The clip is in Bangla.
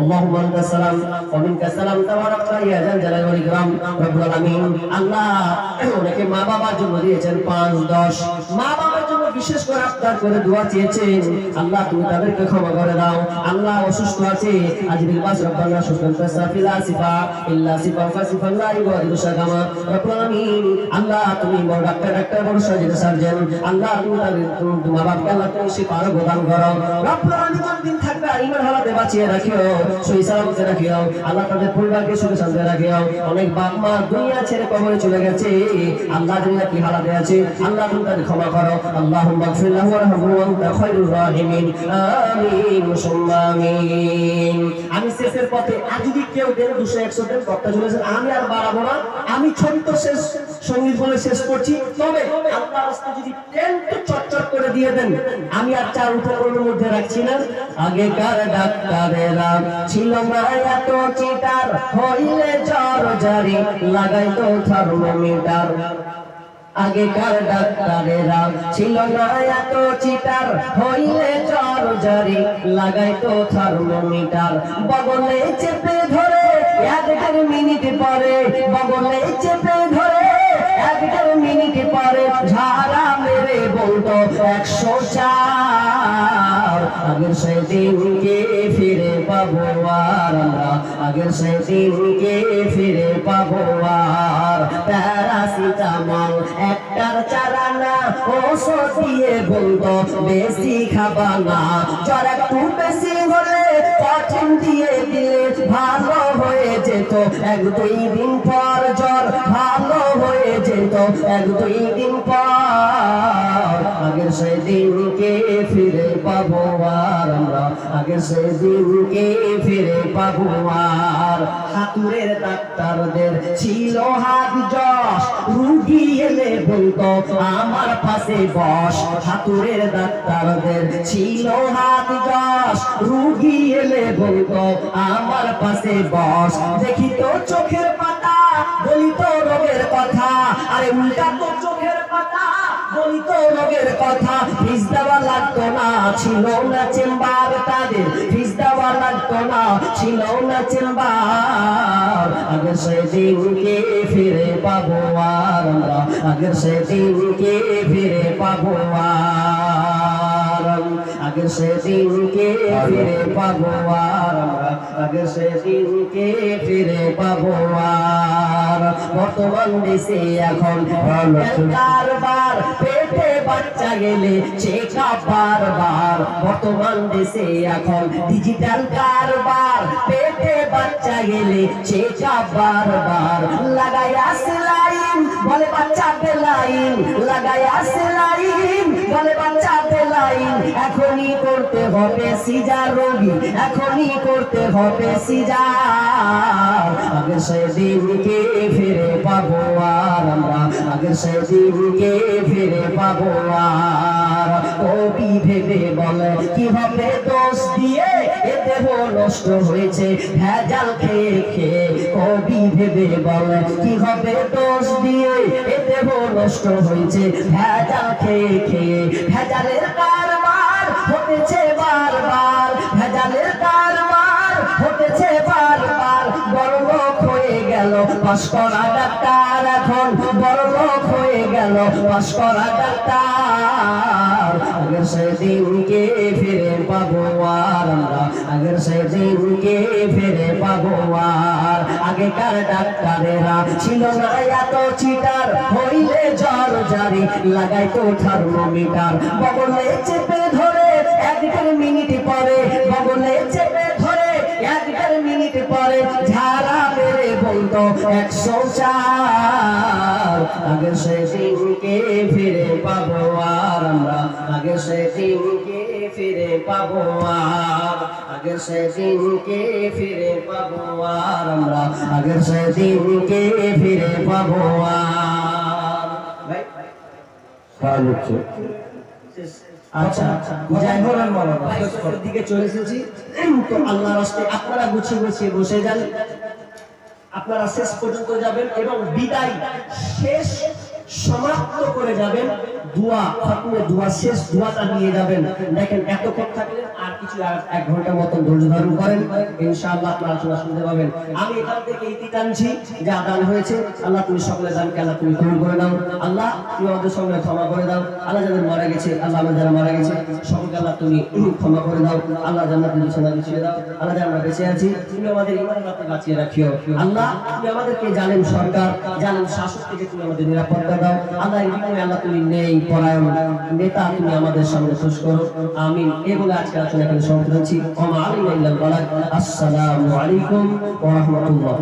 اللهم انت السلام ومنك السلام تبارك يا ذا الجلال والاكرام رب العالمين আল্লাহ অনেকে মা বাবার জন্য দিয়েছেন 5-10 মা বাবার জন্য বিশেষ করে আফতার করে দোয়া চেয়েছেন আল্লাহ তুমি তাদেরকে ক্ষমা করে দাও আল্লাহ অসুস্থ আছে আজমিল বাস রব্বানা সুফান তাসাফিলা সিফা ইল্লা সিফা ফাসিফা লা ইওয়াদিল শাকামা রব্বুল আলামিন আল্লাহ তুমি বড় ডাক্তার বড় সার্জন সার্জন আল্লাহ তুমি তাদের মা বাবাকে আল্লাহ তুমি শিফার প্রদান করো রব্বুল আলামিন যতদিন থাকবে ঈমান হালাতে বাঁচিয়ে রাখিও সহি সালামতে রাখিও আল্লাহ তাদের পরিবারকে সুখে শান্তিতে রাখিও অনেক বাপ মা দুনিয়া ছেড়ে কবরে চলে গেছে আল্লাহ দুনিয়া কি হালাতে আছে আল্লাহ তুমি তাদের ক্ষমা করো আল্লাহুম্মা গফির লাহু ওয়ারহামহু ওয়া আনতা খায়রুর রাহিমিন আমিন সুম্মা আমিন আমি শেষের পথে আজ যদি কেউ দেন 200-100 দেন কথা চলেছেন আমি আর বাড়াবো না আমি ছোট্ট শেষ সঙ্গীত বলে শেষ করছি তবে আল্লাহর রাস্তায় যদি টেন্ট চটচট করে দিয়ে দেন আমি আর চার উপকরণের মধ্যে রাখছি না আগেকার ডাক্তারেরা ছিল না এত চিটার হইলে জ্বর জারি লাগাইতো থার্মোমিটার আগেকার ডাক্তারেরা ছিল না এত চিটার হইলে জ্বর জারি লাগাইতো থার্মোমিটার বগলে চেপে ধরে 1-1.5 মিনিট পরে বগলে চেপে ধরে 1-1.5 মিনিট পরে ঝাড়া মেরে বলতো 104 আগের সেই দিনকে ফিরে পাবো আর আমরা আগের সেই দিনকে ফিরে পাবো আর প্যারাসিটামল একটার চারা না ওষুধ দিয়ে বলতো বেশি খাবা না জ্বর একটু বেশি হলে কঠিন দিয়ে দিলে ভালো হয়ে যেত 1-2 দিন পর জ্বর ভালো হয়ে যেত 1-2 দিন পর আগের সেই দিনকে ফিরে পাবো আর আমরা আগের সেই দিনকে ফিরে পাবো আর হাতুড়ের ডাক্তারদের ছিল হাত যশ রুগী এলে বলতো আমার পাশে বস হাতুড়ের ডাক্তারদের ছিল হাত যশ রুগী এলে বলতো আমার পাশে বস দেখি তো চোখের পাতা বলি তো রোগের কথা আরে উল্টা তো চোখের পাতা বলি তো রোগের কথা ফিস দেওয়া লাগতো না ছিল না চেম্বার তাদের ফিস দেওয়া লাগতো না ছিল না চেম্বার আগের সেই দিনকে ফিরে পাবো আর আমরা আগের সেই দিনকে ফিরে পাবো আর আগের সেই দিনকে ফিরে পাবো আর আমরা আগের সেই দিনকে ফিরে পাবো আর বর্তমান দেশে এখন কারবার পেটে বাচ্চা গেলে চেকআপ বারবার বর্তমান দেশে এখন ডিজিটাল কারবার পেটে বাচ্চা গেলে চেকআপ বারবার লাগায়া সেলাইন বলে বাচ্চা বেলাইন লাগায়া সেলাইন বলে বাচ্চা বেলাইন এখনই করতে হবে সিজার রোগী এখনই করতে হবে সিজার আগের সেই দিনকে ফিরে পাবো আর আমরা আগের সেই দিনকে ফিরে পাবো আর কবি ভেবে বলে কি হবে দোষ দিয়ে এ দেহ নষ্ট হয়েছে ভেজাল খেয়ে খেয়ে কবি ভেবে বলে কি হবে দোষ দিয়ে এ দেহ নষ্ট হয়েছে ভেজাল খেয়ে খেয়ে ভেজালের কারবার হতেছে বারবার ভেজালের কারবার হতেছে বারবার বড় লোক হয়ে গেল পাশ করা ডাক্তার এখন বড় লোক হয়ে গেল পাশ করা ডাক্তার আগের সেই দিনকে ফিরে পাবো আর আমরা আগের সেই দিনকে ফিরে পাবো আর আগেকার ডাক্তারেরা ছিল না এত চিটার হইলে জ্বর জারি লাগাইতো থার্মোমিটার বগলে চেপে ধরে 1-1.5 মিনিট পরে বগলে চেপে ধরে 1-1.5 মিনিট পরে ঝাড়া মেরে বলতো 104 আগের সেই দিনকে ফিরে পাবো আর আমরা আগের সেই দিনকে ফিরে পাবো আর আগের সেই দিনকে ফিরে পাবো আর আমরা আগের সেই দিনকে ফিরে পাবো আর ভাই আচ্ছা যাই হোক আমরা দিকে চলে এসেছি তো আল্লাহর রাস্তায় আপনারা গুছিয়ে গুছিয়ে বসে যান আপনারা শেষ পর্যন্ত যাবেন এবং বিদায় শেষ সমাপ্ত করে যাবেন, দোয়া খতমে দোয়া শেষ দোয়াটা নিয়ে যাবেন। দেখেন এতক্ষণ থাকলেন, আর কিছু আর 1 ঘন্টার মতন ধৈর্য ধারণ করেন, ইনশাআল্লাহ আপনারা আলোচনা শুনতে পাবেন। আমি এখান থেকে ইতি টানছি যে আদান হয়েছে। আল্লাহ তুমি সকলের দানকে আল্লাহ তুমি কবুল করে নাও। আল্লাহ তুমি আমাদের সঙ্গে ক্ষমা করে দাও। আল্লাহ যাদের মারা গেছে, আল্লাহ আমাদের যারা মারা গেছে সকলকে আল্লাহ তুমি ক্ষমা করে দাও। আল্লাহ জান্নাতের বিছানা বিছিয়ে দাও। আল্লাহ যারা আমরা বেঁচে আছি তুমি আমাদের ঈমানের রাতে বাঁচিয়ে রাখিও। আল্লাহ তুমি আমাদেরকে জালেম সরকার, জালেম শাসক থেকে তুমি আমাদের নিরাপত্তা দাও। আল্লাহ এই জীবনে আল্লাহ তুমি নেই পরায়ণ নেতা তুমি আমাদের সামনে পেশ করো, আমিন। এগুলো আজকে আলোচনা এখানে সমাপ্ত করছি। আসসালামু আলাইকুম ওয়া রাহমাতুল্লাহ।